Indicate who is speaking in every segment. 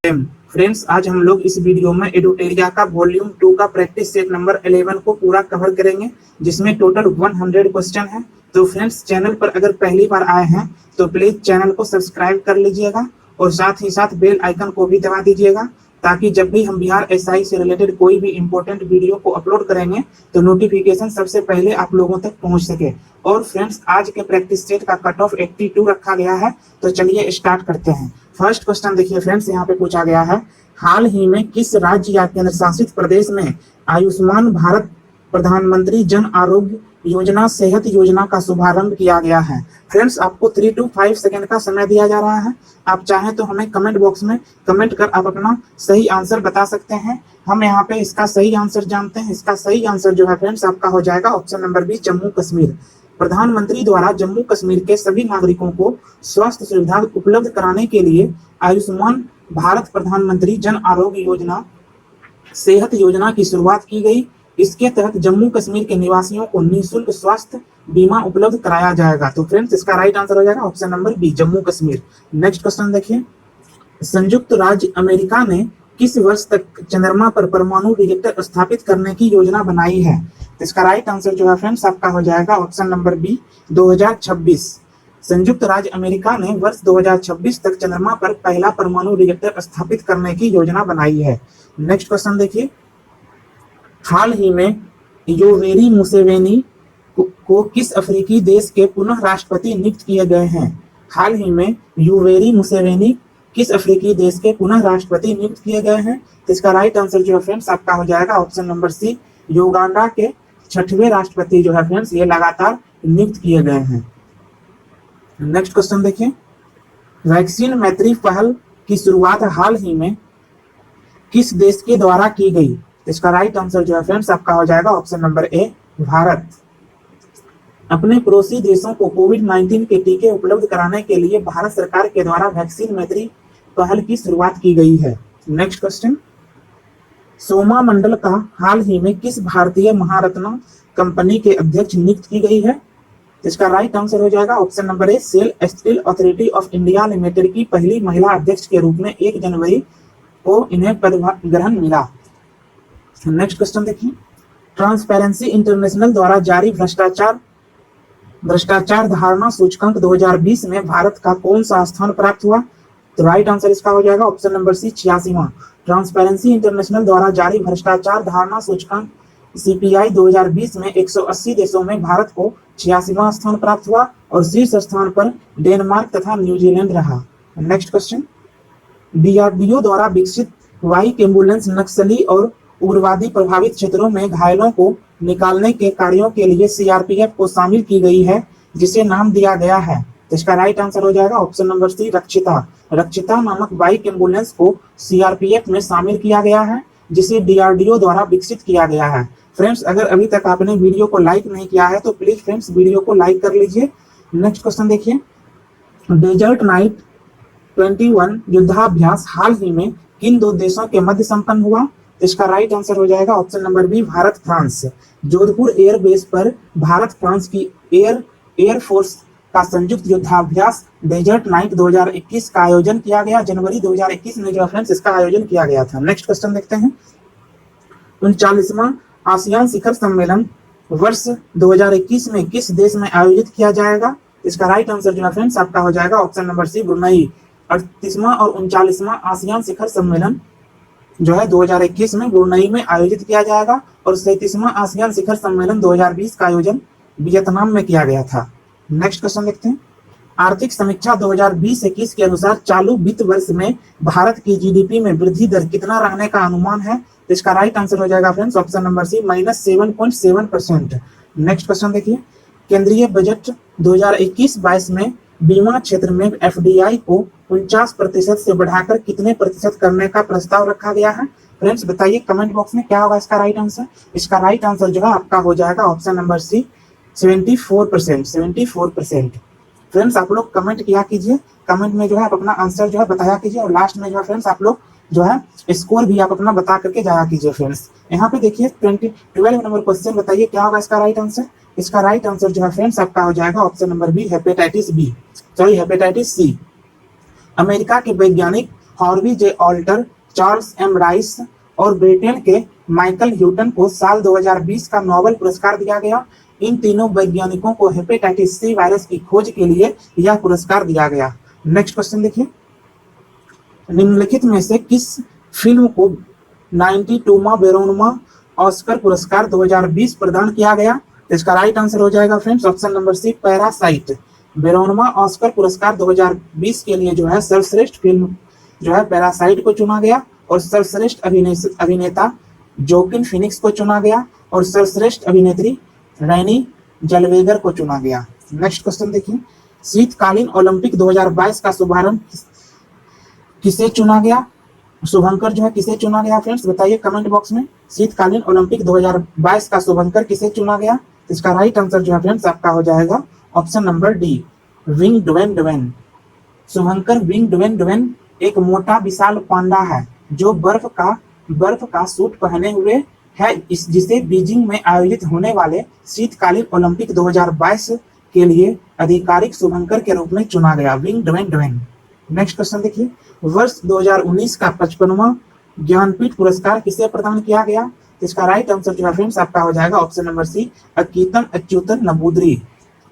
Speaker 1: Friends, आज हम लोग इस वीडियो में एडुटेरिया का वॉल्यूम 2 का प्रैक्टिस सेट नंबर 11 को पूरा कवर करेंगे, जिसमें टोटल 100 क्वेश्चन है। तो फ्रेंड्स, चैनल पर अगर पहली बार आए हैं तो प्लीज चैनल को सब्सक्राइब कर लीजिएगा और साथ ही साथ बेल आइकन को भी दबा दीजिएगा, ताकि जब भी हम बिहार एसआई से रिलेटेड कोई भी इंपॉर्टेंट वीडियो को अपलोड करेंगे तो नोटिफिकेशन सबसे पहले आप लोगों तक पहुंच सके। और फ्रेंड्स, आज के प्रैक्टिस सेट का कट ऑफ 82 रखा गया है, तो चलिए स्टार्ट करते हैं। फर्स्ट क्वेश्चन देखिए फ्रेंड्स, यहाँ पे पूछा गया है, हाल ही में किस राज्य या केंद्र शासित प्रदेश में आयुष्मान भारत प्रधानमंत्री जन आरोग्य योजना सेहत योजना का शुभारंभ किया गया है। फ्रेंड्स, आपको 3 to 5 सेकंड का समय दिया जा रहा है। आप चाहें तो हमें कमेंट बॉक्स में कमेंट कर आप अपना सही आंसर बता सकते हैं। हम यहाँ पे इसका सही आंसर जानते हैं। इसका सही आंसर जो है फ्रेंड्स आपका हो जाएगा option number B, Jammu Kashmir. प्रधानमंत्री द्वारा जम्मू कश्मीर के सभी नागरिकों को स्वास्थ्य सुविधा उपलब्ध कराने के लिए आयुष्मान भारत प्रधानमंत्री जन आरोग्य योजना सेहत योजना की शुरुआत की गई। इसके तहत जम्मू कश्मीर के निवासियों को निःशुल्क स्वास्थ्य बीमा उपलब्ध कराया जाएगा। तो फ्रेंड्स, इसका राइट आंसर हो जाएगा option number B, Jammu Kashmir. Next question देखिए, संयुक्त राज्य अमेरिका ने किस वर्ष तक चंद्रमा पर परमाणु रिएक्टर स्थापित करने की योजना बनाई है? तो इसका राइट आंसर जो है फ्रेंड्स आपका हो जाएगा ऑप्शन नंबर बी, 2026। संयुक्त राज्य अमेरिका ने वर्ष 2026 तक चंद्रमा पर पहला परमाणु रिएक्टर स्थापित करने की योजना बनाई है। नेक्स्ट क्वेश्चन देखिए, हाल ही में योवेरी मुसेवेनी को किस अफ्रीकी देश के पुनः राष्ट्रपति नियुक्त किए गए हैं? हाल ही में योवेरी मुसेवेनी किस अफ्रीकी देश के पुनः राष्ट्रपति नियुक्त किए गए हैं? तो इसका राइट आंसर जो है फ्रेंड्स आपका हो जाएगा ऑप्शन नंबर सी, युगांडा के 6वें राष्ट्रपति जो है फ्रेंड्स ये लगातार नियुक्त किए गए हैं। नेक्स्ट क्वेश्चन देखिए, वैक्सीन मैत्री पहल की शुरुआत हाल ही में किस देश के द्वारा की गई? इसका राइट आंसर जो है फ्रेंड्स आपका हो जाएगा ऑप्शन नंबर ए, भारत। अपने पड़ोसी देशों को कोविड-19 के टीके उपलब्ध कराने के लिए भारत सरकार के द्वारा वैक्सीन मैत्री पहल की शुरुआत की गई है। नेक्स्ट क्वेश्चन, सोमा मंडल का हाल ही में किस भारतीय महारत्न कंपनी के अध्यक्ष नियुक्त की गई है? इसका राइट आंसर हो जाएगा option number A, SAIL steel authority of India limited की पहली महिला अध्यक्ष के रूप में 1 जनवरी को इन्हें पदभार ग्रहण मिला। नेक्स्ट क्वेश्चन देखिए, ट्रांसपेरेंसी इंटरनेशनल द्वारा जारी भ्रष्टाचार धारणा सूचकांक 2020 में भारत का कौन सा स्थान प्राप्त हुआ? तो राइट आंसर इसका हो जाएगा ऑप्शन नंबर सी, 86वां। ट्रांसपेरेंसी इंटरनेशनल द्वारा जारी भ्रष्टाचार धारणा सूचकांक सीपीआई 2020 में 180 देशों में भारत को 86वां स्थान प्राप्त हुआ और शीर्ष स्थान पर डेनमार्क तथा न्यूजीलैंड रहा। नेक्स्ट क्वेश्चन, डीआरडीओ द्वारा विकसित वाइक एम्बुलेंस नक्सली और उग्रवादी प्रभावित क्षेत्रों में घायलों को निकालने के कार्यों के लिए सीआरपीएफ को शामिल की गई है, जिसे नाम दिया गया है। तो इसका राइट आंसर हो जाएगा ऑप्शन नंबर सी, रक्षिता। रक्षिता नामक बाइक एम्बुलेंस को सीआरपीएफ में शामिल किया गया है, जिसे डीआरडीओ द्वारा विकसित किया गया है। फ्रेंड्स, अगर अभी तक आपने वीडियो को लाइक नहीं किया है तो प्लीज फ्रेंड्स वीडियो को लाइक कर लीजिए। नेक्स्ट क्वेश्चन देखिए, डेजर्ट नाइट 21 युद्धाभ्यास हाल ही में किन 2 देशों के मध्य संपन्न हुआ? इसका राइट आंसर हो जाएगा option number B, Bharat France. Jodhpur airbase पर भारत फ्रांस की एयरफोर्स का संयुक्त युद्धाभ्यास डेजर्ट नाइट 2021 का आयोजन किया गया। जनवरी 2021 में जो फ्रेंड्स इसका आयोजन किया गया था। नेक्स्ट क्वेश्चन देखते हैं, 39वां आसियान शिखर सम्मेलन वर्ष 2021 में किस देश में आयोजित किया जाएगा? इसका राइट आंसर जो है फ्रेंड्स आपका हो जाएगा ऑप्शन नंबर सी, ब्रुनई। 38वां और 39वां आसियान शिखर सम्मेलन जो है 2021 में ब्रुनई में आयोजित किया जाएगा और 37वां आसियान शिखर सम्मेलन 2020 का आयोजन वियतनाम में किया गया था। नेक्स्ट क्वेश्चन देखते हैं, आर्थिक समीक्षा 2020-21 के अनुसार चालू वित्त वर्ष में भारत की जीडीपी में वृद्धि दर कितना रहने का अनुमान है? तो इसका राइट आंसर हो जाएगा friends option number C, -7.7%। Next question देखिए, केंद्रीय बजट 2021-22 में बीमा क्षेत्र में एफडीआई को 49% से बढ़ाकर कितने प्रतिशत करने का प्रस्ताव रखा गया है? फ्रेंड्स बताइए कमेंट बॉक्स में क्या होगा इसका राइट आंसर। इसका राइट आंसर जो है आपका हो जाएगा ऑप्शन नंबर सी, 74%। फ्रेंड्स, आप लोग कमेंट किया कीजिए, कमेंट में जो है आप अपना आंसर जो है बताया कीजिए और लास्ट में जो है फ्रेंड्स आप लोग जो है स्कोर भी आप अपना बता करके जाया कीजिए। फ्रेंड्स, यहाँ पे देखिए 12 नंबर क्वेश्चन, बताइए क्या होगा इसका राइट आंसर। इसका राइट आंसर जो है फ्रेंड्स आपका हो जाएगा option number B, hepatitis C. America के वैज्ञानिक Harvey J Alter, Charles M Rice और ब्रिटेन के माइकल ह्यूटन को साल 2020 का नोबेल पुरस्कार दिया गया। इन तीनों वैज्ञानिकों को हेपेटाइटिस सी वायरस की खोज के लिए यह पुरस्कार दिया गया। नेक्स्ट क्वेश्चन देखिए, निम्नलिखित में से किस फिल्म को 92वां बेरोनमा ऑस्कर पुरस्कार 2020 प्रदान किया गया? तो इसका राइट आंसर हो जाएगा friends option number C, parasite. बेरोनमा ऑस्कर पुरस्कार 2020 के लिए जो है सर्वश्रेष्ठ फिल्म जो है पैरासाइट को चुना गया और सर्वश्रेष्ठ अभिनेता जोकिन फिनिक्स को चुना गया और सर्वश्रेष्ठ अभिनेत्री रैनी जलवेगर को चुना गया। नेक्स्ट क्वेश्चन देखिए, शीतकालीन ओलंपिक 2022 का शुभारंभ किसे चुना गया? शुभंकर जो है किसे चुना गया फ्रेंड्स, बताइए कमेंट बॉक्स में। शीतकालीन ओलंपिक 2022 का शुभंकर किसे चुना गया? इसका राइट आंसर जो है फ्रेंड्स आपका हो जाएगा option number D, Bing Dwayne Dwen. शुभंकर विंग ड्वेन ड्वेन एक मोटा विशाल पांडा है जो बर्फ का सूट पहने हुए है, जिसे बीजिंग में आयोजित होने वाले शीतकालीन ओलंपिक 2022 के लिए आधिकारिक शुभंकर के रूप में चुना गया, विंग ड्वेन ड्वेन। नेक्स्ट क्वेश्चन देखिए, वर्ष 2019 का 55वां ज्ञानपीठ पुरस्कार किसे प्रदान किया गया? इसका राइट आंसर जो है फ्रेंड्स आपका हो जाएगा option number C, Akkitham Achuthan Namboothiri.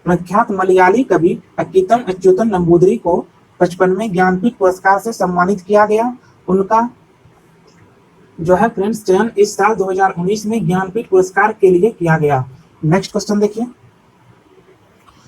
Speaker 1: प्रख्यात मलयाली कवि अक्कीतम अच्युतन नंबूदरी को 55वें ज्ञानपीठ पुरस्कार से सम्मानित किया गया। उनका जो है फ्रेंड्स चयन इस साल 2019 में ज्ञानपीठ पुरस्कार के लिए किया गया। नेक्स्ट क्वेश्चन देखिए,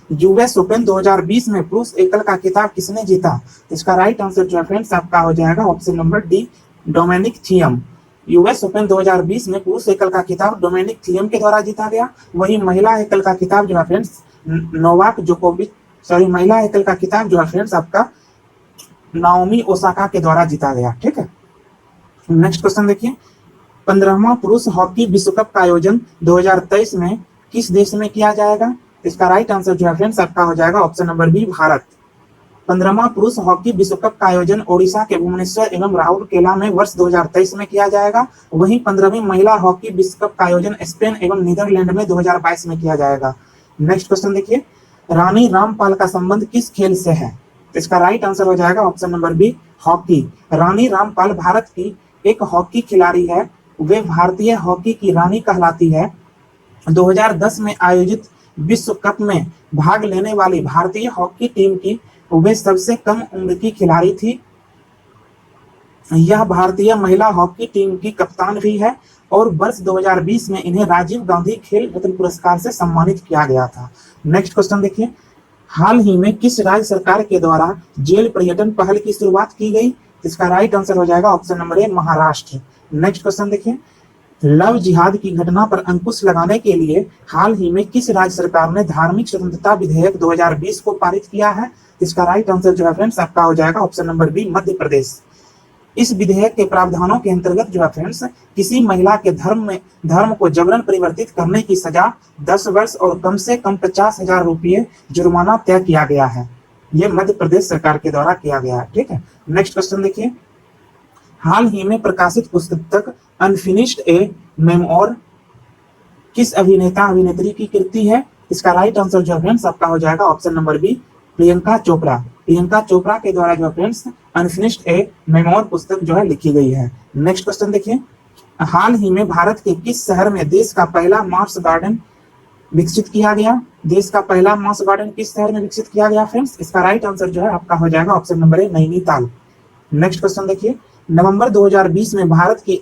Speaker 1: यूएस ओपन 2020 में पुरुष एकल का खिताब किसने जीता? इसका राइट आंसर जो है फ्रेंड्स आपका हो जाएगा option number D, Dominic Thiem. US Open 2020 में पुरुष एकल का खिताब डोमिनिक थियम के द्वारा जीता गया। वही महिला एकल का खिताब जो है फ्रेंड्स नोवाक जोकोविच, महिला एकल का खिताब जो है फ्रेंड्स आपका नाओमी ओसाका के द्वारा जीता गया। ठीक है, नेक्स्ट क्वेश्चन देखिए, 15वां पुरुष हॉकी विश्व कप का आयोजन 2023 में किस देश में किया जाएगा? इसका राइट आंसर जो है फ्रेंड्स आपका हो जाएगा ऑप्शन नंबर बी, भारत। 15वां पुरुष हॉकी विश्व कप का आयोजन ओडिशा के भुवनेश्वर एवं राउरकेला में वर्ष 2023 में किया जाएगा। वहीं 15वीं महिला हॉकी विश्व कप का आयोजन स्पेन एवं नीदरलैंड में 2022 में किया जाएगा। नेक्स्ट क्वेश्चन देखिए, रानी रामपाल का संबंध किस खेल से है? इसका राइट आंसर हो जाएगा option number B, hockey. Rani Rampal Bharat की एक हॉकी खिलाड़ी है, वे भारतीय हॉकी की रानी कहलाती है। 2010 में आयोजित विश्व कप में भाग लेने वाली भारतीय हॉकी टीम की वे सबसे कम उम्र की खिलाड़ी थी। यह भारतीय महिला हॉकी टीम की कप्तान भी है और वर्ष 2020 में इन्हें राजीव गांधी खेल रत्न पुरस्कार से सम्मानित किया गया था। नेक्स्ट क्वेश्चन देखिए, हाल ही में किस राज्य सरकार के द्वारा जेल पर्यटन पहल की शुरुआत की गई? इसका राइट आंसर हो जाएगा ऑप्शन नंबर ए, महाराष्ट्र। नेक्स्ट क्वेश्चन देखिए, लव जिहाद की घटना पर अंकुश लगाने के लिए हाल ही में किस राज्य सरकार ने धार्मिक स्वतंत्रता विधेयक 2020 को पारित किया है? इसका राइट आंसर जो है फ्रेंड्स आपका हो जाएगा option number B, Madhya Pradesh. इस विधेयक के प्रावधानों के अंतर्गत जो है फ्रेंड्स किसी महिला के धर्म को जबरन परिवर्तित करने की सजा 10 वर्ष और कम से कम 50,000 रुपये जुर्माना तय किया गया है। यह मध्य प्रदेश सरकार के द्वारा किया गया है। ठीक है, नेक्स्ट क्वेश्चन देखिए, हाल ही में प्रकाशित पुस्तक अनफिनिश्ड ए मेमोर किस अभिनेता अभिनेत्री की कृति है? इसका राइट आंसर जो है फ्रेंड्स आपका हो जाएगा option number B, Priyanka Chopra. Priyanka Chopra के द्वारा जो है फ्रेंड्स अनफिनिश्ड ए मेमोर पुस्तक जो है लिखी गई है। नेक्स्ट क्वेश्चन देखिए, हाल ही में भारत के किस शहर में देश का पहला मार्स गार्डन विकसित किया गया? देश का पहला मार्स गार्डन किस शहर में विकसित किया गया फ्रेंड्स? इसका राइट आंसर जो है आपका हो जाएगा ऑप्शन नंबर ए, नैनीताल। नेक्स्ट क्वेश्चन देखिए, नवंबर 2020 में भारत की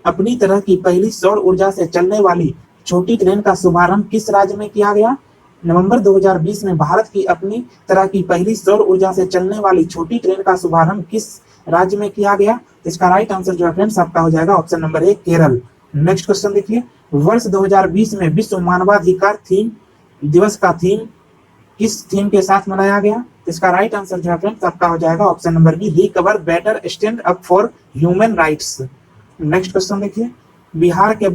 Speaker 1: अपनी तरह की पहली सौर ऊर्जा से चलने वाली छोटी ट्रेन का शुभारंभ किस राज्य में किया गया? नवंबर 2020 में भारत की अपनी तरह की पहली सौर ऊर्जा से चलने वाली छोटी ट्रेन का शुभारंभ किस राज्य में किया गया? इसका राइट आंसर जो है फ्रेंड्स आपका हो जाएगा ऑप्शन नंबर ए, केरल। नेक्स्ट क्वेश्चन देखिए, वर्ष 2020 में विश्व मानवाधिकार दिवस का थीम किस थीम के साथ मनाया गया? इसका राइट आंसर जो है फ्रेंड्स आपका हो जाएगा option number B, recover better stand up for human rights. Next question देखिए, बिहार के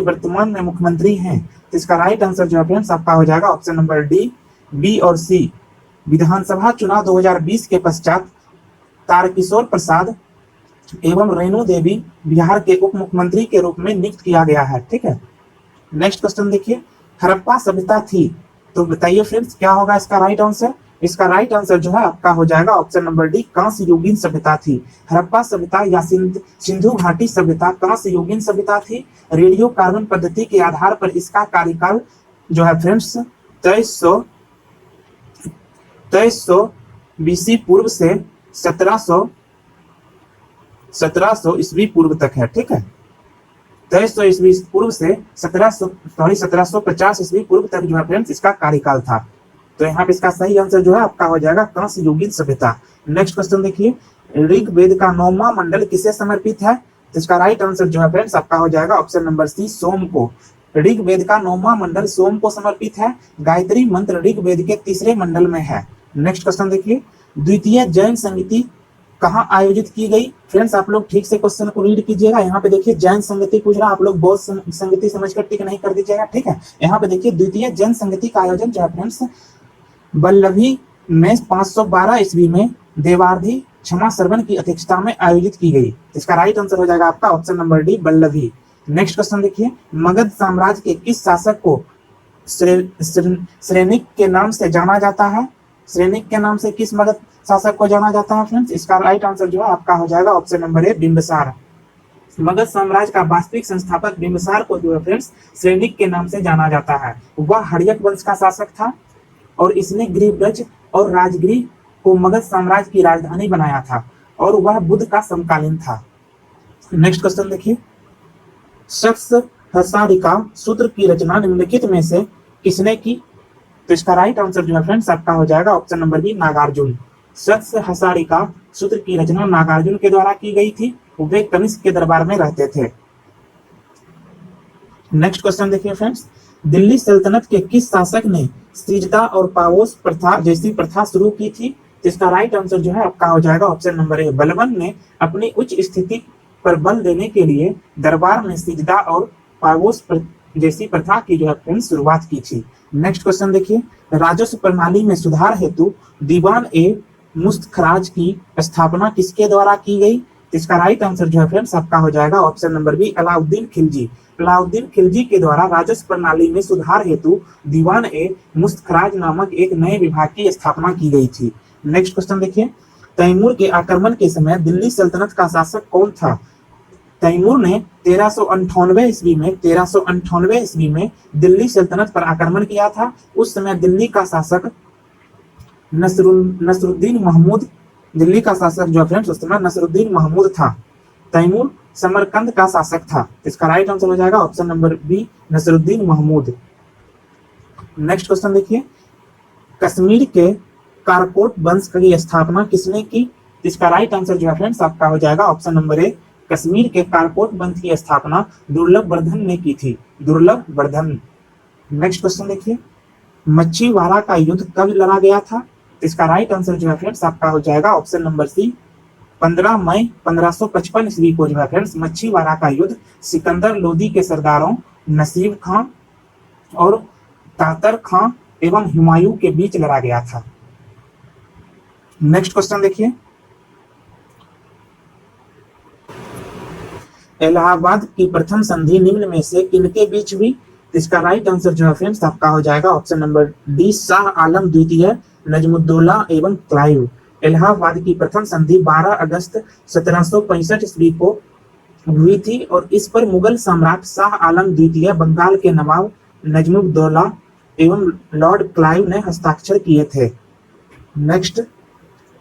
Speaker 1: वर्तमान में मुख्यमंत्री हैं, इसका राइट आंसर जो है फ्रेंड्स आपका हो जाएगा ऑप्शन नंबर डी, बी और सी। विधानसभा चुनाव 2020 के पश्चात तारकिशोर प्रसाद एवं रेणु देवी बिहार के उप मुख्यमंत्री के रूप में नियुक्त किया गया है। ठीक है, नेक्स्ट क्वेश्चन देखिए, हड़प्पा सभ्यता थी, तो बताइए फ्रेंड्स क्या होगा इसका राइट आंसर? इसका राइट आंसर जो है आपका हो जाएगा ऑप्शन नंबर डी, कांस्य युगीन सभ्यता थी। हड़प्पा सभ्यता या सिंधु घाटी सभ्यता कांस्य युगीन सभ्यता थी। रेडियो कार्बन पद्धति के आधार पर इसका कार्यकाल जो है फ्रेंड्स 2300 बीसी पूर्व से 1700 ईस्वी पूर्व तक है। ठीक है, 2300 ईस्वी पूर्व से 1750 ईस्वी पूर्व तक जो है फ्रेंड्स इसका कार्यकाल था। तो यहाँ पे इसका सही आंसर जो है आपका हो जाएगा कांस्य युगीन सभ्यता। नेक्स्ट क्वेश्चन देखिए, ऋग्वेद का 9वां मंडल किसे समर्पित है? तो इसका राइट आंसर जो है फ्रेंड्स आपका हो जाएगा ऑप्शन नंबर सी, सोम को। ऋग्वेद का 9वां मंडल सोम को समर्पित है। गायत्री मंत्र ऋग्वेद के 3रे मंडल में है। नेक्स्ट क्वेश्चन देखिए, द्वितीय जैन संगति कहाँ आयोजित की गई? फ्रेंड्स आप लोग ठीक से क्वेश्चन को रीड कीजिएगा। यहाँ पे देखिए जैन संगति पूछ रहा, आप लोग बौद्ध संगति समझकर टिक नहीं कर दीजिएगा। ठीक है, यहाँ पे देखिए द्वितीय जैन संगति का आयोजन जो है फ्रेंड्स बल्लभी में 512 ईस्वी में देवार्धी क्षमा श्रवण की अध्यक्षता में आयोजित की गई। इसका राइट आंसर हो जाएगा आपका option number D, Vallabhi. Next question देखिए, मगध साम्राज्य के किस शासक को श्रेनिक के नाम से जाना जाता है? श्रेनिक के नाम से किस मगध शासक को जाना जाता है फ्रेंड्स? इसका राइट आंसर जो है आपका हो जाएगा ऑप्शन नंबर ए, बिंबिसार। मगध साम्राज्य का वास्तविक संस्थापक बिंबिसार को जो है फ्रेंड्स श्रेनिक के नाम से जाना जाता है। वह हर्यक वंश का शासक था और इसने गिरिब्रज और राजगिरी को मगध साम्राज्य की राजधानी बनाया था और वह बुद्ध का समकालीन था। नेक्स्ट क्वेश्चन देखिए, शख्स हसारिका सूत्र की रचना निम्नलिखित में से किसने की? तो इसका राइट आंसर जो है फ्रेंड्स आपका हो जाएगा ऑप्शन नंबर बी, नागार्जुन। शख्स हसारिका सूत्र की रचना नागार्जुन के द्वारा की गई थी। वे कनिष्क के दरबार में रहते थे। नेक्स्ट क्वेश्चन देखिए फ्रेंड्स, दिल्ली सल्तनत के किस शासक ने सिजदा और पावोस प्रथा जैसी प्रथा शुरू की थी? तो इसका राइट आंसर जो है आपका हो जाएगा ऑप्शन नंबर ए, बलबन ने अपनी उच्च स्थिति पर बल देने के लिए दरबार में सिजदा और पावोस जैसी प्रथा की जो है शुरुआत की थी। नेक्स्ट क्वेश्चन देखिए, राजस्व प्रणाली में सुधार हेतु दीवान ए मुस्तखराज की स्थापना किसके द्वारा की गई? इसका राइट आंसर जो है फ्रेंड्स आपका हो जाएगा option number B, Alauddin Khilji. Alauddin Khilji के द्वारा राजस्व प्रणाली में सुधार हेतु दीवान ए मुस्तखराज नामक एक नए विभाग की स्थापना की गई थी। नेक्स्ट क्वेश्चन देखिए, तैमूर के आक्रमण के समय दिल्ली सल्तनत का शासक कौन था? तैमूर ने 1398 ईस्वी में दिल्ली सल्तनत पर आक्रमण किया था। उस समय दिल्ली का शासक नसरुद्दीन महमूद, दिल्ली का शासक जो फ्रेंड्स उस समय नसरुद्दीन महमूद था। तैमूर समरकंद का शासक था। इसका राइट आंसर हो जाएगा option number B, Nasiruddin Mahmud. Next question देखिए, कश्मीर के कारकोट वंश की स्थापना किसने की? इसका राइट आंसर जो है फ्रेंड्स आपका हो जाएगा ऑप्शन नंबर ए, कश्मीर के कारकोट वंश की स्थापना दुर्लभ वर्धन ने की थी, दुर्लभ वर्धन। नेक्स्ट क्वेश्चन देखिए, मच्छीवाड़ा का युद्ध कब लड़ा गया था? इसका राइट आंसर जो है फ्रेंड्स आपका हो जाएगा ऑप्शन नंबर सी, 15 मई 1555 ईस्वी को जो है फ्रेंड्स मच्छीवाड़ा का युद्ध सिकंदर लोदी के सरदारों नसीब खां और तातर खां एवं हुमायूं के बीच लड़ा गया था। नेक्स्ट क्वेश्चन देखिए, इलाहाबाद की प्रथम संधि निम्न में से किनके बीच हुई? इसका राइट आंसर जो है फ्रेंड्स आपका हो जाएगा option number D, Shah Alam द्वितीय, नजमुद्दौला एवं क्लाइव। इलाहाबाद की प्रथम संधि 12 अगस्त 1765 ईस्वी को हुई थी और इस पर मुगल सम्राट शाह आलम द्वितीय, बंगाल के नवाब नजमुद्दौला एवं लॉर्ड क्लाइव ने हस्ताक्षर किए थे। नेक्स्ट,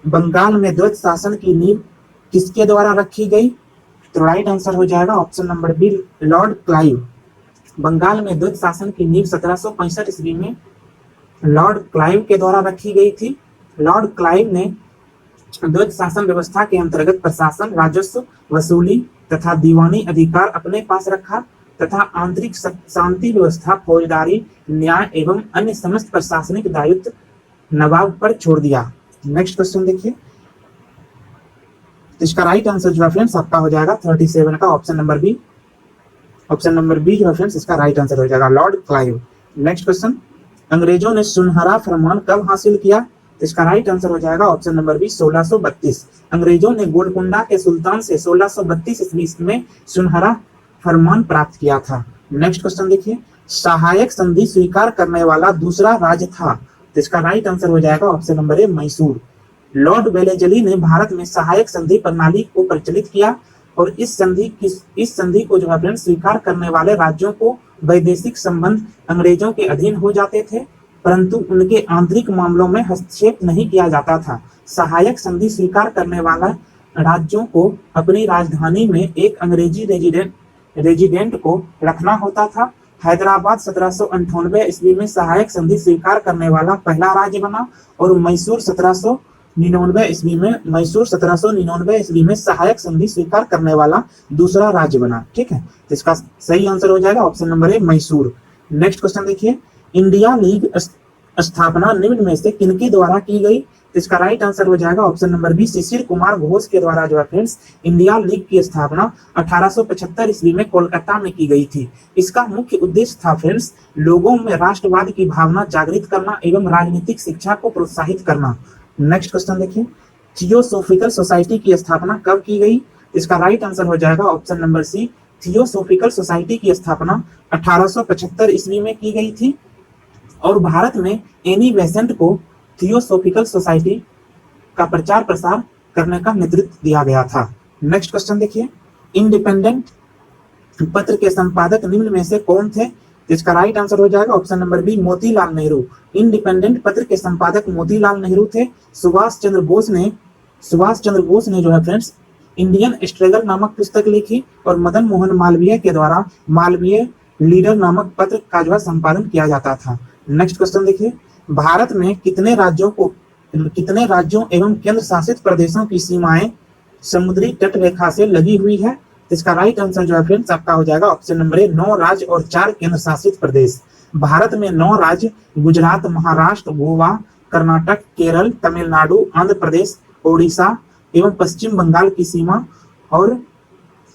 Speaker 1: बंगाल में द्वैत शासन की नींव किसके द्वारा रखी गई? तो राइट आंसर हो जाएगा option number B, Lord Clive. Bengal में द्वैत शासन की नींव 1765 ईस्वी में लॉर्ड क्लाइव के द्वारा रखी गई थी। लॉर्ड क्लाइव ने द्वैत शासन व्यवस्था के अंतर्गत प्रशासन, राजस्व वसूली तथा दीवानी अधिकार अपने पास रखा तथा आंतरिक शांति व्यवस्था, फौजदारी, न्याय एवं अन्य समस्त प्रशासनिक दायित्व नवाब पर छोड़ दिया। नेक्स्ट क्वेश्चन देखिए, इसका राइट आंसर जो है फ्रेंड्स आपका हो जाएगा 37 का option number B. Option number B जो है फ्रेंड्स इसका राइट आंसर हो जाएगा, लॉर्ड क्लाइव। नेक्स्ट क्वेश्चन, अंग्रेजों ने सुनहरा फरमान कब हासिल किया? इसका राइट आंसर हो जाएगा ऑप्शन नंबर बी, 1632। अंग्रेजों ने गोलकुंडा के सुल्तान से 1632 ईस्वी में सुनहरा फरमान प्राप्त किया था। नेक्स्ट क्वेश्चन देखिए, सहायक संधि स्वीकार करने वाला दूसरा राज्य था। तो इसका राइट आंसर हो जाएगा ऑप्शन नंबर ए मैसूर। लॉर्ड वेलेजली ने भारत में सहायक संधि प्रणाली को प्रचलित किया और इस संधि को जो है फ्रेंड्स स्वीकार करने वाले राज्यों को वैदेशिक संबंध अंग्रेजों के अधीन हो जाते थे, परंतु उनके आंतरिक मामलों में हस्तक्षेप नहीं किया जाता था। सहायक संधि स्वीकार करने वाला राज्यों को अपनी राजधानी में एक अंग्रेजी रेजिडेंट को रखना होता था। हैदराबाद 1798 ईस्वी में सहायक संधि स्वीकार करने वाला पहला राज्य बना और मैसूर 1799 ईस्वी में सहायक संधि स्वीकार करने वाला दूसरा राज्य बना। ठीक है, तो इसका सही आंसर हो जाएगा ऑप्शन नंबर ए मैसूर। नेक्स्ट क्वेश्चन देखिए, इंडिया लीग स्थापना निम्न में से किनके द्वारा की गई? तो इसका राइट आंसर हो जाएगा option number B Shishir Kumar Ghosh के द्वारा जो है फ्रेंड्स इंडिया लीग की स्थापना 1875 ईस्वी में कोलकाता में की गई थी। इसका मुख्य उद्देश्य था फ्रेंड्स लोगों में राष्ट्रवाद की भावना जागृत करना एवं राजनीतिक शिक्षा को प्रोत्साहित करना। नेक्स्ट क्वेश्चन देखिए, थियोसोफिकल सोसाइटी की स्थापना कब की गई? इसका राइट आंसर हो जाएगा option number C theosophical society की स्थापना 1875 ईस्वी में की गई थी और भारत में एनी बेसेंट को थियोसोफिकल सोसाइटी का प्रचार प्रसार करने का नेतृत्व दिया गया था। नेक्स्ट क्वेश्चन देखिए, इंडिपेंडेंट पत्र के संपादक निम्न में से कौन थे? इसका राइट आंसर हो जाएगा option number B Motilal Nehru. Independent पत्र के संपादक मोतीलाल नेहरू थे। सुभाष चंद्र बोस ने जो है फ्रेंड्स इंडियन स्ट्रगल नामक पुस्तक लिखी और मदन मोहन मालवीय के द्वारा मालवीय लीडर नामक पत्र का जो है संपादन किया जाता था। नेक्स्ट क्वेश्चन देखिए, भारत में कितने राज्यों एवं केंद्र शासित प्रदेशों की सीमाएं समुद्री तट रेखा से लगी हुई है? तो इसका राइट आंसर जो है फ्रेंड्स आपका हो जाएगा ऑप्शन नंबर ए 9 राज्य और 4 केंद्र शासित प्रदेश। भारत में 9 राज्य गुजरात, महाराष्ट्र, गोवा, कर्नाटक, केरल, तमिलनाडु, आंध्र प्रदेश, ओडिशा एवं पश्चिम बंगाल की सीमा और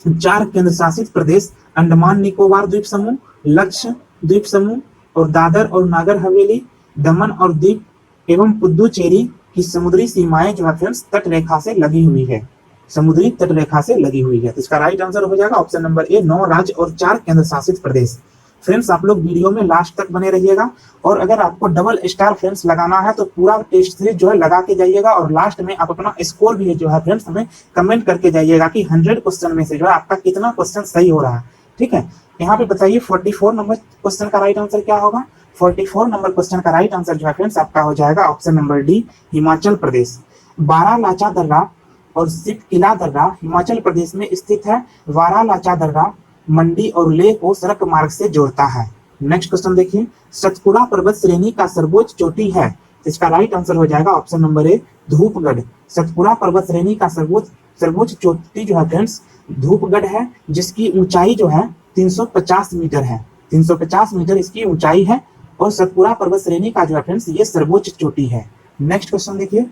Speaker 1: 4 केंद्र शासित प्रदेश अंडमान निकोबार द्वीप समूह, लक्षद्वीप समूह और दादर और नागर हवेली, दमन और दीव एवं पुदुचेरी की समुद्री सीमाएं जो है फ्रेंड्स तट रेखा से लगी हुई है, समुद्री तट रेखा से लगी हुई है। तो इसका राइट आंसर हो जाएगा ऑप्शन नंबर ए 9 राज्य और 4 केंद्र शासित प्रदेश। फ्रेंड्स आप लोग वीडियो में लास्ट तक बने रहिएगा और अगर आपको डबल स्टार फ्रेंड्स लगाना है तो पूरा टेस्ट सीरीज जो है लगा के जाइएगा और लास्ट में आप अपना स्कोर भी जो है फ्रेंड्स हमें कमेंट करके जाइएगा कि 100 क्वेश्चन में से जो है आपका कितना क्वेश्चन सही हो रहा है। ठीक है, यहाँ पे बताइए 44 नंबर क्वेश्चन का राइट आंसर क्या होगा? 44 नंबर क्वेश्चन का राइट आंसर जो है फ्रेंड्स आपका हो जाएगा option number D Himachal Pradesh. Baralacha दर्रा और सिटकिला दर्रा हिमाचल प्रदेश में स्थित है। बारालाचा दर्रा मंडी और लेह को सड़क मार्ग से जोड़ता है। नेक्स्ट क्वेश्चन देखिए, सतपुड़ा पर्वत श्रेणी का सर्वोच्च चोटी है? इसका राइट आंसर हो जाएगा ऑप्शन नंबर ए धूपगढ़। सतपुड़ा पर्वत श्रेणी का सर्वोच्च चोटी जो है फ्रेंड्स धूपगढ़ है, जिसकी ऊंचाई जो है 350 मीटर है। 350 मीटर इसकी ऊंचाई है और सतपुड़ा पर्वत श्रेणी का जो है फ्रेंड्स ये सर्वोच्च चोटी है। नेक्स्ट क्वेश्चन देखिए,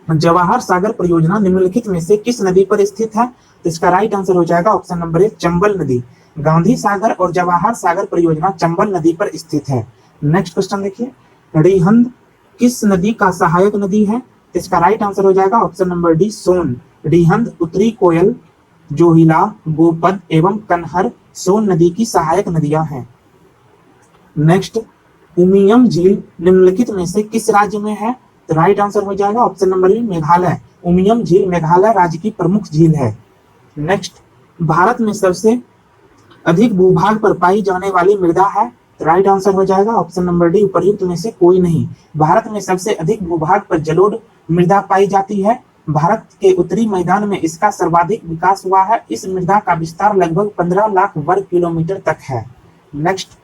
Speaker 1: जवाहर सागर परियोजना निम्नलिखित में से किस नदी पर स्थित है? तो इसका राइट आंसर हो जाएगा ऑप्शन नंबर ए चंबल नदी। गांधी सागर और जवाहर सागर परियोजना चंबल नदी पर स्थित है। नेक्स्ट क्वेश्चन देखिए, रिहंद किस नदी का सहायक नदी है? तो इसका राइट आंसर हो जाएगा ऑप्शन नंबर डी सोन। रिहंद उत्तरी कोयल, जोहिला, गोपद एवं कनहर सोन नदी की सहायक नदियां हैं। नेक्स्ट, उमियम झील निम्नलिखित में से किस राज्य में है? तो राइट आंसर हो जाएगा option number B Meghalaya. Umiam झील मेघालय राज्य की प्रमुख झील है। नेक्स्ट, भारत में सबसे अधिक भूभाग पर पाई जाने वाली मृदा है? तो राइट आंसर हो जाएगा ऑप्शन नंबर डी उपर्युक्त में से कोई नहीं। भारत में सबसे अधिक भूभाग पर जलोढ़ मृदा पाई जाती है। भारत के उत्तरी मैदान में इसका सर्वाधिक विकास हुआ है। इस मृदा का विस्तार लगभग 15 लाख वर्ग किलोमीटर तक है। नेक्स्ट,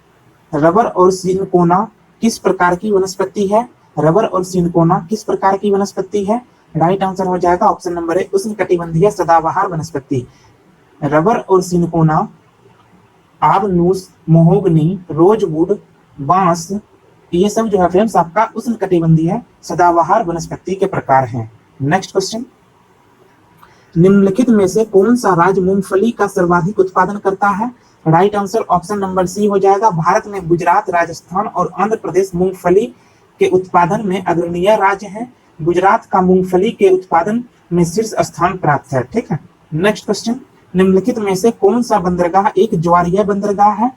Speaker 1: रबर और सिनकोना किस प्रकार की वनस्पति है? रबर और सिनकोना किस प्रकार की वनस्पति है? राइट आंसर हो जाएगा ऑप्शन नंबर ए उष्णकटिबंधीय सदाबहार वनस्पति। रबर और सिनकोना आबनूस, महोगनी, रोजवुड, बांस ये सब जो है फ्रेंड्स आपका उष्णकटिबंधीय सदाबहार वनस्पति के प्रकार हैं। नेक्स्ट क्वेश्चन, निम्नलिखित में से कौन सा राज्य मूंगफली का सर्वाधिक उत्पादन करता है? Right answer option number C हो जाएगा। भारत में गुजरात, राजस्थान और आंध्र प्रदेश मूंगफली के उत्पादन में अग्रणीय राज्य हैं। गुजरात का मूंगफली के उत्पादन में शीर्ष स्थान प्राप्त है। ठीक है, नेक्स्ट क्वेश्चन, निम्नलिखित में से कौन सा बंदरगाह एक ज्वारीय बंदरगाह है?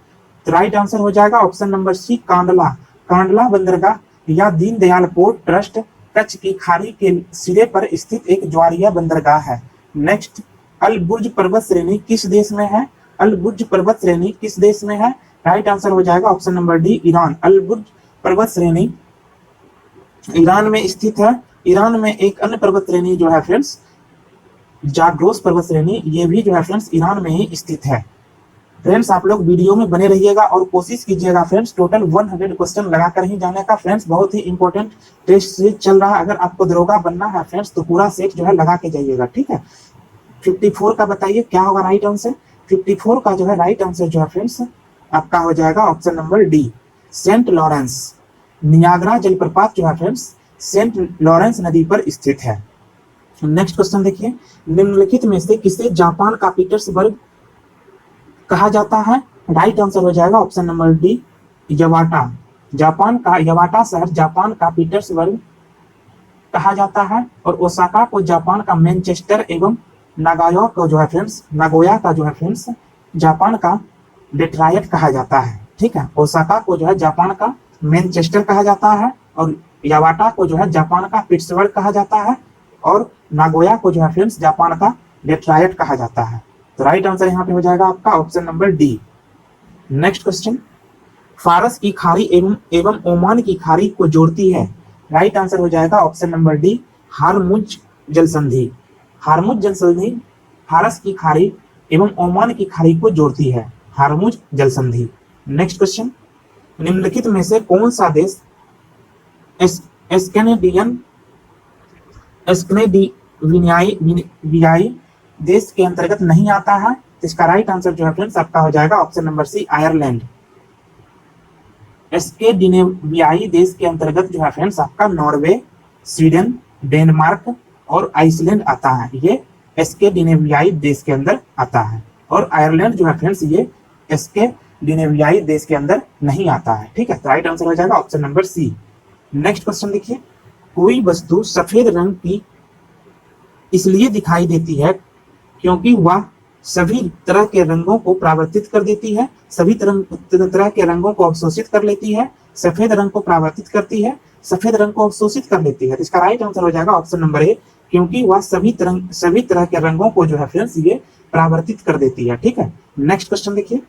Speaker 1: तो राइट आंसर हो जाएगा option number C Kandla. Kandla बंदरगाह या दीनदयाल पोर्ट ट्रस्ट कच्छ की खाड़ी के सिरे पर स्थित एक ज्वारीय बंदरगाह है। नेक्स्ट, अल बुर्ज पर्वत श्रेणी किस देश में है? अल बुर्ज पर्वत श्रेणी किस देश में है? राइट आंसर हो जाएगा ऑप्शन नंबर डी, ईरान। अल बुर्ज पर्वत श्रेणी ईरान में स्थित है। ईरान में एक अन्य पर्वत श्रेणी जो है फ्रेंड्स, जाग्रोस पर्वत श्रेणी, ये भी जो है फ्रेंड्स ईरान में ही स्थित है। फ्रेंड्स आप लोग वीडियो में बने रहिएगा और कोशिश कीजिएगा फ्रेंड्स टोटल 100 क्वेश्चन लगाकर ही जाने का। फ्रेंड्स बहुत ही इंपॉर्टेंट टेस्ट सीरीज चल रहा है, अगर आपको दरोगा बनना है फ्रेंड्स तो पूरा सेट जो है लगा के जाइएगा, ठीक है। 54 का बताइए क्या होगा राइट आंसर? 54 का जो है राइट आंसर जो है फ्रेंड्स आपका हो जाएगा option number D, Saint Lawrence. Niagara जलप्रपात जो है फ्रेंड्स सेंट लॉरेंस नदी पर स्थित है। नेक्स्ट क्वेश्चन देखिए, निम्नलिखित में से किसे जापान का पीटर्सबर्ग कहा जाता है? राइट आंसर हो जाएगा ऑप्शन नंबर डी, यवाटा। जापान का यवाटा शहर जापान का पीटर्सबर्ग कहा जाता है और ओसाका को जापान का मैनचेस्टर एवं नागोया को जो है फ्रेंड्स जापान का डेट्रॉयट कहा जाता है, ठीक है। ओसाका को जो है जापान का मैनचेस्टर कहा जाता है और यवाटा को जो है जापान का पिट्सबर्ग कहा जाता है और नागोया को जो है फ्रेंड्स जापान का डेट्रॉयट कहा जाता है। तो राइट आंसर यहाँ पे हो जाएगा आपका option number D. Next question, फारस की खाड़ी एवं ओमान की खाड़ी को जोड़ती है। राइट आंसर हो जाएगा ऑप्शन नंबर डी, हारमुज जल संधि। हारमुज जल संधि फारस की खाड़ी एवं ओमान की खाड़ी को जोड़ती है, हारमुज जल संधि। नेक्स्ट क्वेश्चन, निम्नलिखित में से कौन सा देश स्कैंडिनेवियाई देश के अंतर्गत नहीं आता है? तो इसका राइट आंसर जो है फ्रेंड्स आपका हो जाएगा ऑप्शन नंबर सी, आयरलैंड। स्कैंडिनेवियाई देश के अंतर्गत जो है फ्रेंड्स आपका नॉर्वे, स्वीडन, डेनमार्क और आइसलैंड आता है। ये स्कैंडिनेवियाई देश के अंदर आता है और आयरलैंड जो है फ्रेंड्स ये स्कैंडिनेवियाई देश के अंदर नहीं आता है, ठीक है। तो राइट आंसर हो जाएगा option number C. Next question देखिए, कोई वस्तु सफेद रंग की इसलिए दिखाई देती है क्योंकि वह सभी तरह के रंगों को परावर्तित कर देती है, सभी तरह के रंगों को अवशोषित कर लेती है। सफेद रंग को परावर्तित करती है, सफेद रंग को अवशोषित कर लेती है। तो इसका राइट आंसर हो जाएगा ऑप्शन नंबर ए, क्योंकि वह सभी तरह के रंगों को जो है फ्रेंड्स ये परावर्तित कर देती है, ठीक है। नेक्स्ट क्वेश्चन देखिए,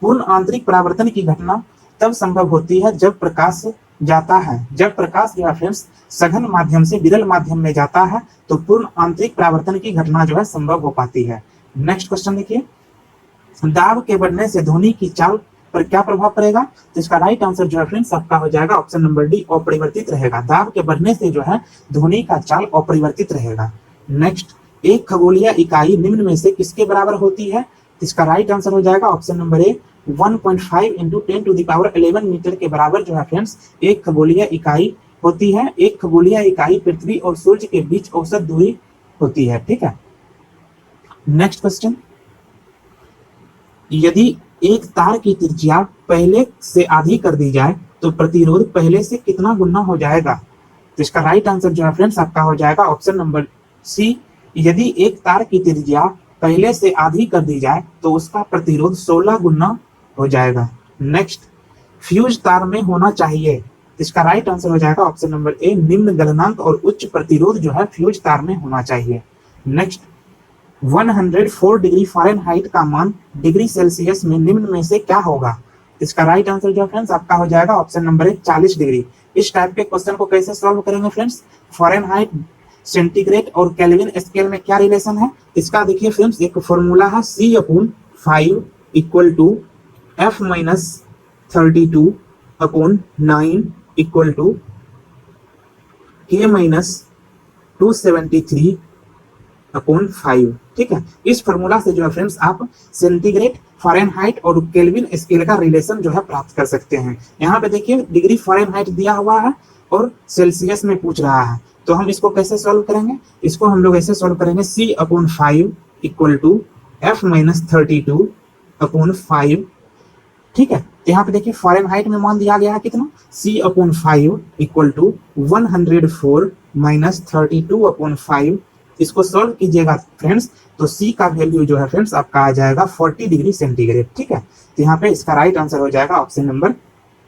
Speaker 1: पूर्ण आंतरिक परावर्तन की घटना तब संभव होती है जब प्रकाश जाता है, जब प्रकाश जो है फ्रेंड्स सघन माध्यम से विरल माध्यम में जाता है तो पूर्ण आंतरिक परावर्तन की घटना जो है संभव हो पाती है। नेक्स्ट क्वेश्चन देखिए, दाब के बढ़ने से ध्वनि की चाल पर क्या प्रभाव पड़ेगा? तो इसका राइट आंसर जो है फ्रेंड्स आपका हो जाएगा ऑप्शन नंबर डी, अपरिवर्तित रहेगा। दाब के बढ़ने से जो है ध्वनि का चाल अपरिवर्तित रहेगा। नेक्स्ट, एक खगोलीय इकाई निम्न में से किसके बराबर होती है? तो इसका राइट आंसर हो जाएगा ऑप्शन नंबर ए, 1.5 × 10⁻11 मीटर के बराबर जो है फ्रेंड्स एक खगोलीय इकाई होती है। एक खगोलीय इकाई पृथ्वी और सूर्य के बीच औसत दूरी होती है, ठीक है। नेक्स्ट क्वेश्चन, यदि एक तार की त्रिज्या पहले से आधी कर दी जाए तो प्रतिरोध पहले से कितना गुना हो जाएगा? तो इसका राइट आंसर जो है फ्रेंड्स आपका हो जाएगा ऑप्शन नंबर सी, यदि एक तार की त्रिज्या पहले से आधी कर दी जाए तो उसका प्रतिरोध 16 गुना हो जाएगा। नेक्स्ट, फ्यूज तार में होना चाहिए। इसका राइट आंसर हो जाएगा ऑप्शन नंबर ए, निम्न गलनांक और उच्च प्रतिरोध जो है फ्यूज तार में होना चाहिए। नेक्स्ट, 104 डिग्री फ़ारेनहाइट का मान डिग्री सेल्सियस में निम्न में से क्या होगा? इसका राइट आंसर जो है फ्रेंड्स आपका हो जाएगा ऑप्शन नंबर ए, 40 डिग्री। इस टाइप के क्वेश्चन को कैसे सॉल्व करेंगे फ्रेंड्स? फ़ारेनहाइट, सेंटीग्रेड और केल्विन स्केल में क्या रिलेशन है? इसका देखिए फ्रेंड्स एक फॉर्मूला है, C/5 = F-32/9 = K-273/5, ठीक है। इस फॉर्मूला से जो है फ्रेंड्स आप सेंटीग्रेड, फ़ारेनहाइट और केल्विन स्केल का रिलेशन जो है प्राप्त कर सकते हैं। यहाँ पे देखिए डिग्री फ़ारेनहाइट दिया हुआ है और सेल्सियस में पूछ रहा है, तो हम इसको कैसे सॉल्व करेंगे? इसको हम लोग ऐसे सॉल्व करेंगे, C/5 = F-32/5, ठीक है। तो यहाँ पे देखिए फ़ारेनहाइट में मान दिया गया है कितना, C/5 = 104 - 32/5। इसको सॉल्व कीजिएगा फ्रेंड्स तो C का वैल्यू जो है फ्रेंड्स आपका आ जाएगा 40 डिग्री सेंटीग्रेड, ठीक है। तो यहाँ पे इसका राइट आंसर हो जाएगा ऑप्शन नंबर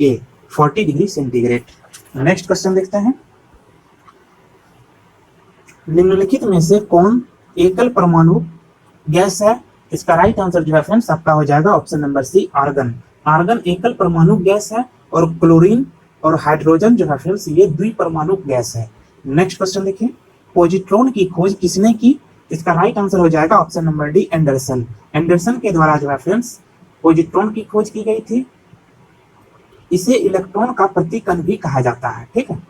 Speaker 1: ए, 40 डिग्री सेंटीग्रेड। नेक्स्ट क्वेश्चन देखते हैं, निम्नलिखित में से कौन एकल परमाणु गैस है? इसका राइट आंसर जो है फ्रेंड्स आपका हो जाएगा option number C, argon. Argon एकल परमाणु गैस है और क्लोरीन और हाइड्रोजन जो है फ्रेंड्स ये द्विपरमाणु गैस है। नेक्स्ट क्वेश्चन देखिए, पॉजिट्रॉन की खोज किसने की? इसका राइट आंसर हो जाएगा option number D, Anderson. Anderson के द्वारा जो है फ्रेंड्स पॉजिट्रॉन की खोज की गई थी। इसे इलेक्ट्रॉन का प्रतिकण भी कहा जाता है। ठीक है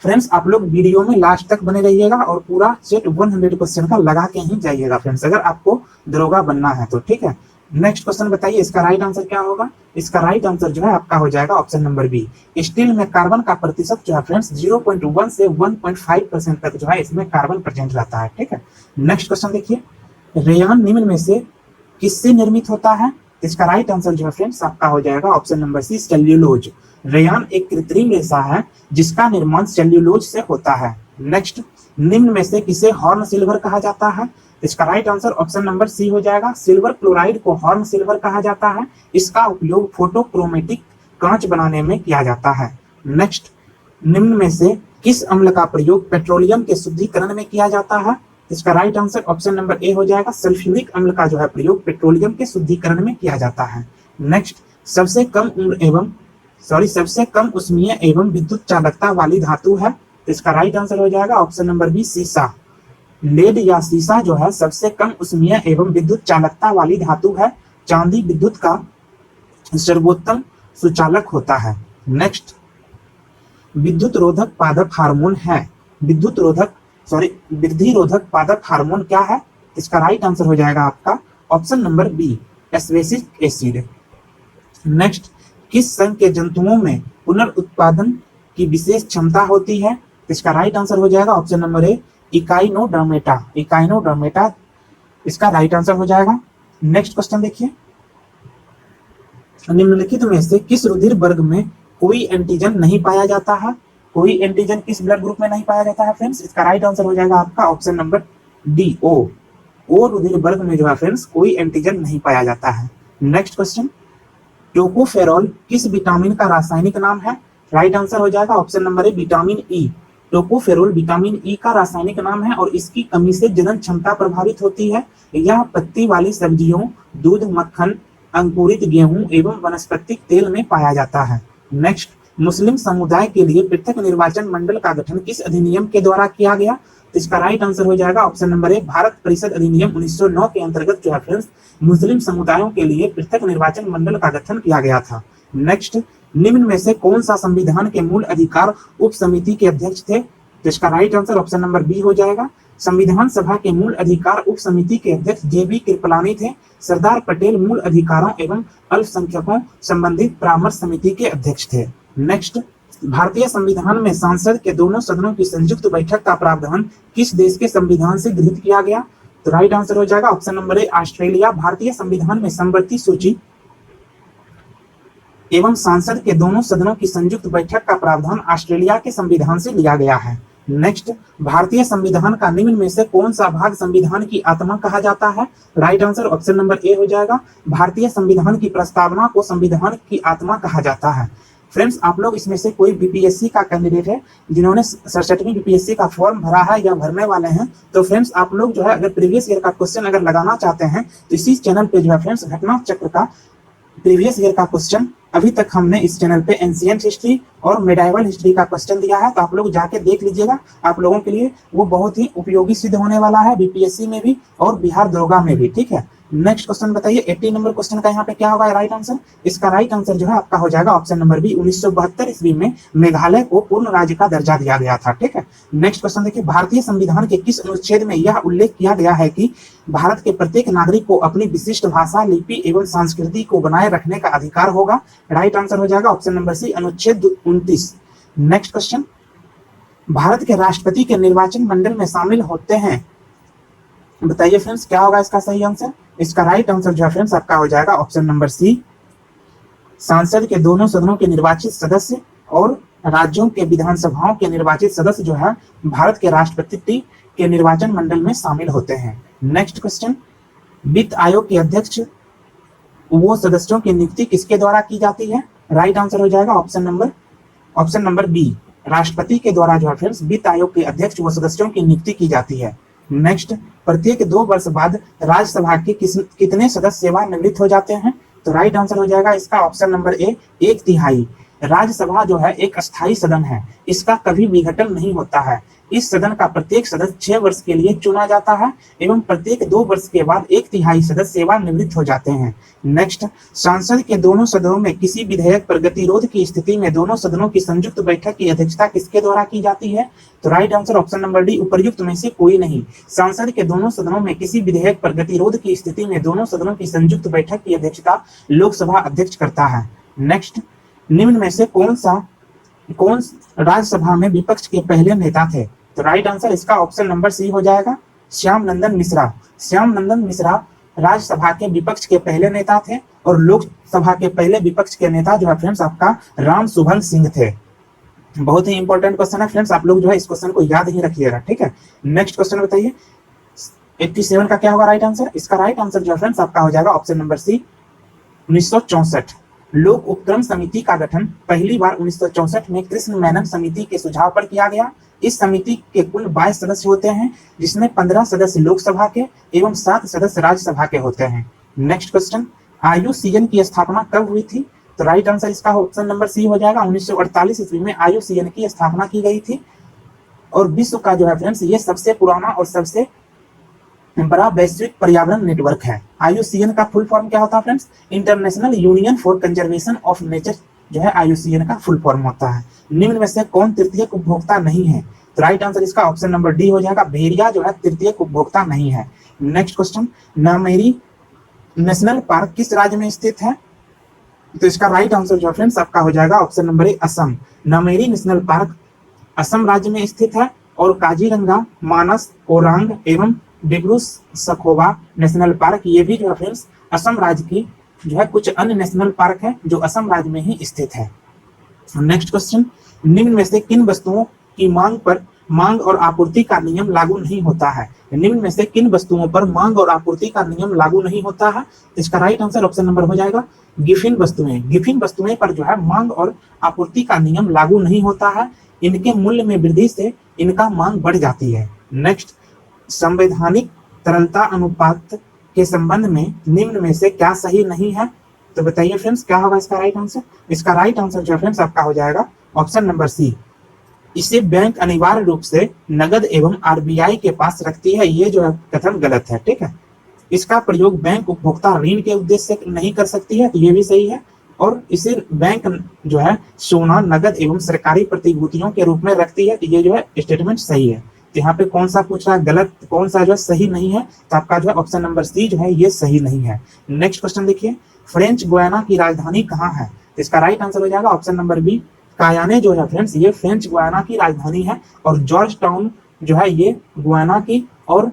Speaker 1: फ्रेंड्स, आप लोग वीडियो में लास्ट तक बने रहिएगा और पूरा सेट 100 क्वेश्चन का लगा के ही जाइएगा फ्रेंड्स, अगर आपको दरोगा बनना है तो। ठीक है, नेक्स्ट क्वेश्चन बताइए इसका राइट आंसर क्या होगा? इसका राइट आंसर जो है आपका हो जाएगा ऑप्शन नंबर बी। स्टील में कार्बन का प्रतिशत जो है फ्रेंड्स 0.1 से 1.5% तक जो है इसमें कार्बन प्रेजेंट रहता है। ठीक है, नेक्स्ट क्वेश्चन देखिए, रेयान निम्न में से किससे निर्मित होता है? इसका राइट आंसर जो है फ्रेंड्स आपका हो जाएगा option number C, cellulose. Rayon एक कृत्रिम रेशा है जिसका निर्माण सेल्यूलोज से होता है। नेक्स्ट, निम्न में से किसे हॉर्न सिल्वर कहा जाता है? इसका right answer option number C हो जाएगा, सिल्वर क्लोराइड को हॉर्न सिल्वर कहा जाता है। इसका उपयोग फोटोक्रोमेटिक कांच बनाने में किया जाता है। नेक्स्ट, निम्न में से किस अम्ल का प्रयोग पेट्रोलियम के शुद्धिकरण में किया जाता है? इसका राइट आंसर ऑप्शन नंबर ए हो जाएगा, सल्फ्यूरिक अम्ल का जो है प्रयोग पेट्रोलियम के शुद्धिकरण में किया जाता है। नेक्स्ट, सबसे कम उष्मीय एवं विद्युत चालकता वाली धातु है। इसका राइट आंसर हो जाएगा ऑप्शन नंबर बी, सीसा। लेड या सीसा जो है सबसे कम उष्मीय एवं विद्युत चालकता वाली धातु है। चांदी विद्युत का सर्वोत्तम सुचालक होता है। नेक्स्ट, विद्युत रोधक पादप हार्मोन है। वृद्धि रोधक पादप हार्मोन क्या है? इसका राइट आंसर हो जाएगा आपका ऑप्शन नंबर बी, एस्बेसिक एसिड। नेक्स्ट, किस संघ के जंतुओं में पुनर्उत्पादन की विशेष क्षमता होती है? इसका राइट आंसर हो जाएगा ऑप्शन नंबर ए, इकाइनोडर्मेटा इसका राइट आंसर हो जाएगा। नेक्स्ट क्वेश्चन देखिए, निम्नलिखित में से किस रुधिर वर्ग में कोई एंटीजन नहीं पाया जाता है? कोई एंटीजन किस ब्लड ग्रुप में नहीं पाया जाता है फ्रेंड्स? इसका राइट आंसर हो जाएगा आपका ऑप्शन नंबर डी, ओ रुधिर वर्ग में जो है फ्रेंड्स कोई एंटीजन नहीं पाया जाता है। नेक्स्ट क्वेश्चन, टोकोफेरॉल किस विटामिन का रासायनिक नाम है? राइट आंसर हो जाएगा ऑप्शन नंबर ए, vitamin E. Tocopherol vitamin E का रासायनिक नाम है और इसकी कमी से जनन क्षमता प्रभावित होती है। यह पत्ती वाली सब्जियों, दूध, मक्खन, अंकुरित गेहूं एवं वनस्पतिक तेल में पाया जाता है। नेक्स्ट, मुस्लिम समुदाय के लिए पृथक निर्वाचन मंडल का गठन किस अधिनियम के द्वारा किया गया? तो इसका राइट आंसर हो जाएगा ऑप्शन नंबर ए, भारत परिषद अधिनियम 1909 के अंतर्गत जो है फ्रेंड्स मुस्लिम समुदायों के लिए पृथक निर्वाचन मंडल का गठन किया गया था। नेक्स्ट, निम्न में से कौन सा संविधान के मूल अधिकार उप समिति के अध्यक्ष थे? तो इसका right answer option number B हो जाएगा, संविधान सभा के मूल अधिकार उप समिति के अध्यक्ष जेबी कृपलानी थे। सरदार पटेल मूल अधिकारों एवं अल्पसंख्यकों संबंधित परामर्श समिति के अध्यक्ष थे। नेक्स्ट, भारतीय संविधान में संसद के दोनों सदनों की संयुक्त बैठक का प्रावधान किस देश के संविधान से गृहीत किया गया? तो राइट आंसर हो जाएगा ऑप्शन नंबर ए, ऑस्ट्रेलिया। भारतीय संविधान में समवर्ती सूची एवं संसद के दोनों सदनों की संयुक्त बैठक का प्रावधान ऑस्ट्रेलिया के संविधान से लिया गया है। नेक्स्ट, भारतीय संविधान का निम्न में से कौन सा भाग संविधान की आत्मा कहा जाता है? राइट आंसर ऑप्शन नंबर ए हो जाएगा, भारतीय संविधान की प्रस्तावना को संविधान की आत्मा कहा जाता है। फ्रेंड्स, आप लोग इसमें से कोई बीपीएससी का कैंडिडेट है जिन्होंने 67वीं बीपीएससी का फॉर्म भरा है या भरने वाले हैं, तो फ्रेंड्स आप लोग जो है अगर प्रीवियस ईयर का क्वेश्चन अगर लगाना चाहते हैं तो इसी चैनल पे जो है फ्रेंड्स घटना चक्र का प्रीवियस ईयर का क्वेश्चन अभी तक हमने इस चैनल पे एंशिएंट हिस्ट्री और मेडाइवल हिस्ट्री का क्वेश्चन दिया है, तो आप लोग जाके देख लीजिएगा। आप लोगों के लिए वो बहुत ही उपयोगी सिद्ध होने वाला है, बीपीएससी में भी और बिहार दरोगा में भी। ठीक है, नेक्स्ट क्वेश्चन बताइए, 80 नंबर क्वेश्चन का यहाँ पे क्या होगा राइट आंसर? इसका राइट आंसर जो है आपका हो जाएगा ऑप्शन नंबर बी, 1972 ईस्वी में मेघालय को पूर्ण राज्य का दर्जा दिया गया था। ठीक है, नेक्स्ट क्वेश्चन देखिए, भारतीय संविधान के किस अनुच्छेद में यह उल्लेख किया गया है कि भारत के प्रत्येक नागरिक को अपनी विशिष्ट भाषा, लिपि एवं संस्कृति को बनाए रखने का अधिकार होगा? राइट आंसर हो जाएगा ऑप्शन नंबर सी, अनुच्छेद 29। नेक्स्ट क्वेश्चन, भारत के राष्ट्रपति के निर्वाचन मंडल में शामिल होते हैं, बताइए फ्रेंड्स क्या होगा इसका सही आंसर? इसका राइट आंसर जो है फ्रेंड्स आपका हो जाएगा ऑप्शन नंबर सी, संसद के दोनों सदनों के निर्वाचित सदस्य और राज्यों के विधानसभाओं के निर्वाचित सदस्य जो है भारत के राष्ट्रपति के निर्वाचन मंडल में शामिल होते हैं। नेक्स्ट क्वेश्चन, वित्त आयोग के अध्यक्ष वो सदस्यों की नियुक्ति किसके द्वारा की जाती है? राइट आंसर हो जाएगा ऑप्शन नंबर बी, राष्ट्रपति के द्वारा जो है फ्रेंड्स वित्त आयोग के अध्यक्ष व सदस्यों की नियुक्ति की जाती है। नेक्स्ट, प्रत्येक 2 वर्ष बाद राज्यसभा के कितने सदस्य सेवानिवृत्त हो जाते हैं? तो राइट आंसर हो जाएगा इसका ऑप्शन नंबर ए, 1/3। राज्यसभा जो है एक अस्थायी सदन है, इसका कभी विघटन नहीं होता है। इस सदन का प्रत्येक सदस्य 6 वर्ष के लिए चुना जाता है एवं प्रत्येक 2 वर्ष के बाद 1/3 सदस्य सेवानिवृत्त हो जाते हैं। नेक्स्ट, संसद के दोनों सदनों में किसी विधेयक पर गतिरोध की स्थिति में दोनों सदनों की संयुक्त बैठक की अध्यक्षता किसके द्वारा की जाती है? तो right answer option number D, उपर्युक्त में से कोई नहीं। संसद के दोनों सदनों में किसी विधेयक पर गतिरोध की स्थिति में दोनों सदनों की संयुक्त बैठक की अध्यक्षता लोकसभा अध्यक्ष करता है। नेक्स्ट, निम्न में से कौन राज्यसभा में विपक्ष के पहले नेता थे? तो राइट आंसर इसका ऑप्शन नंबर सी हो जाएगा, श्याम नंदन मिश्रा। श्याम नंदन मिश्रा राज्यसभा के विपक्ष के पहले नेता थे और लोकसभा के पहले विपक्ष के नेता जो है फ्रेंड्स आपका राम शुभन सिंह थे। बहुत ही इंपॉर्टेंट क्वेश्चन है फ्रेंड्स, आप लोग जो है इस क्वेश्चन को याद ही रखिएगा, ठीक है। नेक्स्ट क्वेश्चन बताइए, 87 का क्या होगा राइट आंसर? इसका राइट आंसर जो है फ्रेंड्स आपका हो जाएगा ऑप्शन नंबर सी, 1964। लोक उपक्रम समिति का गठन पहली बार 1964 में कृष्ण मेनन समिति के सुझाव पर किया गया। इस समिति के कुल 22 सदस्य होते हैं, जिसमें 15 सदस्य लोकसभा के एवं 7 सदस्य राज्यसभा के होते हैं। नेक्स्ट क्वेश्चन, IUCN की स्थापना कब हुई थी? तो राइट आंसर इसका ऑप्शन नंबर सी हो जाएगा, 1948 ईस्वी में IUCN की स्थापना की गई थी। और विश्व का जो है फ्रेंड्स ये सबसे पुराना और सबसे बड़ा वैश्विक पर्यावरण नेटवर्क है। IUCN का फुल फॉर्म क्या होता है friends? International union for conservation of nature जो है IUCN का फुल फॉर्म होता है। निम्न में से कौन तृतीयक उपभोक्ता नहीं है? तो राइट आंसर इसका ऑप्शन नंबर डी हो जाएगा, भेड़िया जो है तृतीयक उपभोक्ता नहीं है। Next question, Nameri national park किस राज्य में स्थित है? तो इसका राइट आंसर जो फ्रेंड्स आपका हो जाएगा ऑप्शन नंबर ए, असम। नामेरी नेशनल पार्क असम राज्य में स्थित है और काजीरंगा, मानस, ओरांग एवं डिब्रू सखोवा नेशनल पार्क ये भी जो है फ्रेंड्स असम राज्य की जो है कुछ अन्य नेशनल पार्क है जो असम राज्य में ही स्थित है। नेक्स्ट क्वेश्चन, निम्न में से किन वस्तुओं की मांग पर मांग और आपूर्ति का नियम लागू नहीं होता है? निम्न में से किन वस्तुओं पर मांग और आपूर्ति का नियम लागू नहीं होता है? इसका राइट आंसर ऑप्शन नंबर हो जाएगा गिफिन वस्तुएं। गिफिन वस्तुएं पर जो है मांग और आपूर्ति का नियम लागू नहीं होता है, इनके मूल्य में वृद्धि से इनका मांग बढ़ जाती है। नेक्स्ट, संवैधानिक तरलता अनुपात के संबंध में निम्न में से क्या सही नहीं है? तो बताइए फ्रेंड्स क्या होगा इसका राइट आंसर? इसका राइट आंसर जो फ्रेंड्स आपका हो जाएगा ऑप्शन नंबर सी, इसे बैंक अनिवार्य रूप से नगद एवं RBI के पास रखती है, ये जो है कथन गलत है, ठीक है। इसका प्रयोग बैंक उपभोक्ता ऋण के उद्देश्य से नहीं कर सकती है, तो ये भी सही है। और इसे बैंक जो है सोना, नगद एवं सरकारी प्रतिभूतियों के रूप में रखती है, तो ये जो है स्टेटमेंट सही है। तो यहाँ पे कौन सा पूछ रहा है गलत, कौन सा जो है सही नहीं है? तो आपका जो है ऑप्शन नंबर सी जो है ये सही नहीं है। नेक्स्ट क्वेश्चन देखिए, फ्रेंच गुयाना की राजधानी कहाँ है? तो इसका राइट आंसर हो जाएगा ऑप्शन नंबर बी, कायाने जो है फ्रेंड्स ये फ्रेंच गुयाना की राजधानी है। और जॉर्ज टाउन जो है ये गुयाना की, और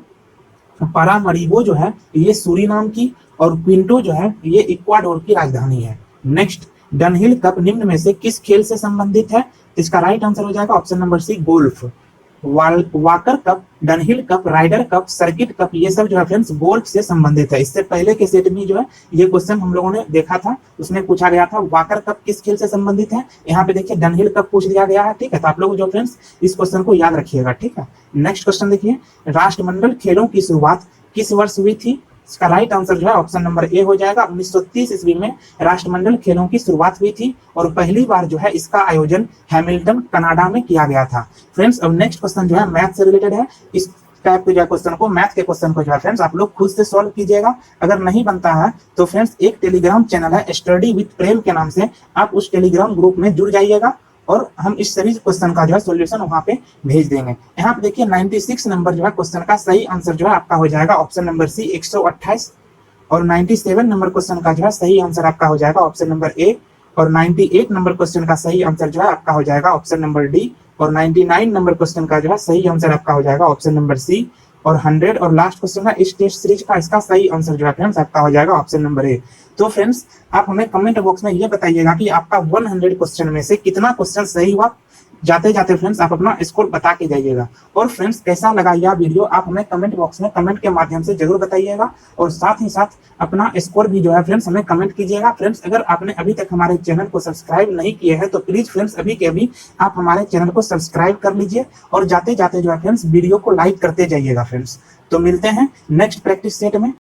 Speaker 1: पारामरीबो जो है ये सूरीनाम की, और क्विंटो जो है ये इक्वाडोर की राजधानी है। नेक्स्ट, डनहिल कप निम्न में से किस खेल से संबंधित है? इसका राइट आंसर हो जाएगा option number C, golf. Walker Cup, Dunhill Cup, Ryder Cup, circuit cup ये सब जो है फ्रेंड्स गोल्फ से संबंधित है। इससे पहले के सेट में जो है ये क्वेश्चन हम लोगों ने देखा था, उसमें पूछा गया था वाकर कप किस खेल से संबंधित है। यहाँ पे देखिए डनहिल कप पूछ दिया गया है, ठीक है। तो आप लोग जो फ्रेंड्स इस क्वेश्चन को याद रखिएगा, ठीक है। नेक्स्ट क्वेश्चन देखिए, राष्ट्रमंडल खेलों की शुरुआत किस वर्ष हुई थी? इसका राइट आंसर जो है ऑप्शन नंबर ए हो जाएगा, 1930 ईस्वी में राष्ट्रमंडल खेलों की शुरुआत हुई थी और पहली बार जो है इसका आयोजन हैमिल्टन कनाडा में किया गया था। फ्रेंड्स अब नेक्स्ट क्वेश्चन जो है मैथ से रिलेटेड है। इस टाइप के जो क्वेश्चन को, मैथ के क्वेश्चन को जो है फ्रेंड्स आप लोग खुद से सॉल्व कीजिएगा। अगर नहीं बनता है तो फ्रेंड्स एक टेलीग्राम चैनल है स्टडी विद प्रेम के नाम से, आप उस टेलीग्राम ग्रुप में जुड़ जाइएगा और हम इस सीरीज क्वेश्चन का जो है सॉल्यूशन वहां पे भेज देंगे। यहाँ पे देखिए 96 नंबर जो है क्वेश्चन का सही आंसर जो है आपका हो जाएगा ऑप्शन नंबर सी, 128। और 97 नंबर क्वेश्चन का जो है सही आंसर आपका हो जाएगा ऑप्शन नंबर ए। और 98 नंबर क्वेश्चन का सही आंसर जो है आपका हो जाएगा ऑप्शन नंबर डी। और 99 नंबर क्वेश्चन का जो है सही आंसर आपका हो जाएगा ऑप्शन नंबर सी। और 100 और लास्ट क्वेश्चन है इस टेस्ट सीरीज का, इसका सही आंसर जो है फ्रेंड्स आपका हो जाएगा ऑप्शन नंबर ए। तो फ्रेंड्स आप हमें कमेंट बॉक्स में ये बताइएगा कि आपका 100 क्वेश्चन में से कितना क्वेश्चन सही हुआ, जाते जाते फ्रेंड्स आप अपना स्कोर बता के जाइएगा। और फ्रेंड्स कैसा लगा यह वीडियो आप हमें कमेंट बॉक्स में कमेंट के माध्यम से जरूर बताइएगा, और साथ ही साथ अपना स्कोर भी जो है फ्रेंड्स हमें कमेंट कीजिएगा। फ्रेंड्स अगर आपने अभी तक हमारे चैनल को सब्सक्राइब नहीं किया है तो प्लीज फ्रेंड्स अभी के अभी आप हमारे चैनल को सब्सक्राइब कर लीजिए, और जाते जाते जो है फ्रेंड्स वीडियो को लाइक करते जाइएगा फ्रेंड्स। तो मिलते हैं नेक्स्ट प्रैक्टिस सेट में।